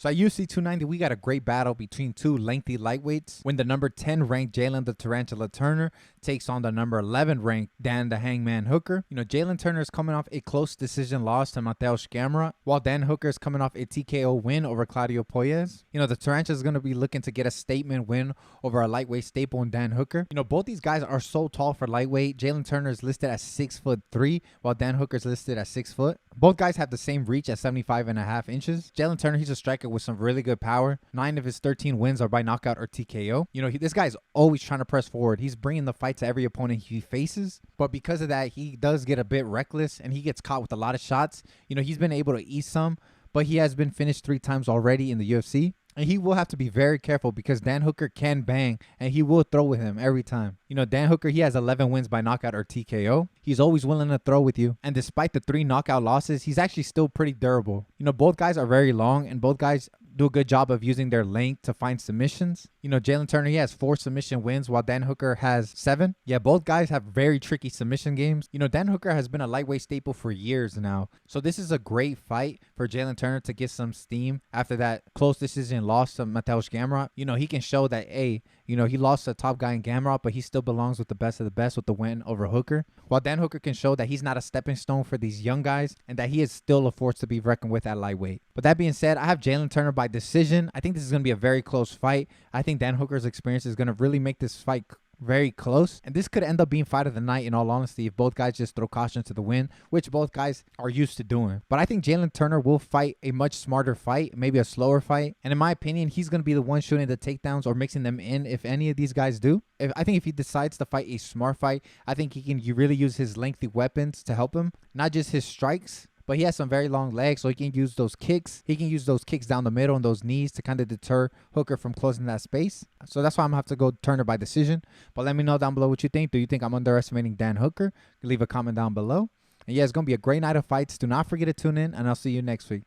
So at UFC 290, we got a great battle between two lengthy lightweights when the number 10 ranked Jalin the Tarantula Turner takes on the number 11 ranked Dan the Hangman Hooker. Jalin Turner is coming off a close decision loss to Mateusz Gamrot, while Dan Hooker is coming off a TKO win over Claudio Poyes. The Tarantula is going to be looking to get a statement win over a lightweight staple in Dan Hooker. Both these guys are so tall for lightweight. Jalin Turner is listed at 6'3", while Dan Hooker is listed at 6 foot. Both guys have the same reach at 75.5 inches. Jalin Turner, he's a striker with some really good power. 9 of his 13 wins are by knockout or TKO. This guy's always trying to press forward. He's bringing the fight to every opponent he faces. But because of that, he does get a bit reckless and he gets caught with a lot of shots. He's been able to eat some, but he has been finished 3 times already in the UFC. And he will have to be very careful because Dan Hooker can bang and he will throw with him every time. Dan Hooker, he has 11 wins by knockout or TKO. He's always willing to throw with you. And despite the 3 knockout losses, he's actually still pretty durable. Both guys are very long and both guys do a good job of using their length to find submissions. Jalin Turner, he has 4 submission wins while Dan Hooker has 7. Yeah, both guys have very tricky submission games. Dan Hooker has been a lightweight staple for years now. So this is a great fight for Jalin Turner to get some steam after that close decision loss to Mateusz Gamrot. He can show that, hey, he lost to a top guy in Gamrot, but he still belongs with the best of the best with the win over Hooker. While Dan Hooker can show that he's not a stepping stone for these young guys and that he is still a force to be reckoned with at lightweight. But that being said, I have Jalin Turner by decision. I think this is going to be a very close fight. I think Dan Hooker's experience is going to really make this fight very close, and this could end up being fight of the night in all honesty if both guys just throw caution to the wind, which both guys are used to doing. But I think Jalin Turner will fight a much smarter fight, maybe a slower fight, and in my opinion, he's going to be the one shooting the takedowns or mixing them in if any of these guys do. I think if he decides to fight a smart fight, I think he can really use his lengthy weapons to help him, not just his strikes. But he has some very long legs, so he can use those kicks. He can use those kicks down the middle and those knees to kind of deter Hooker from closing that space. So that's why I'm going to have to go Turner by decision. But let me know down below what you think. Do you think I'm underestimating Dan Hooker? Leave a comment down below. And yeah, it's going to be a great night of fights. Do not forget to tune in, and I'll see you next week.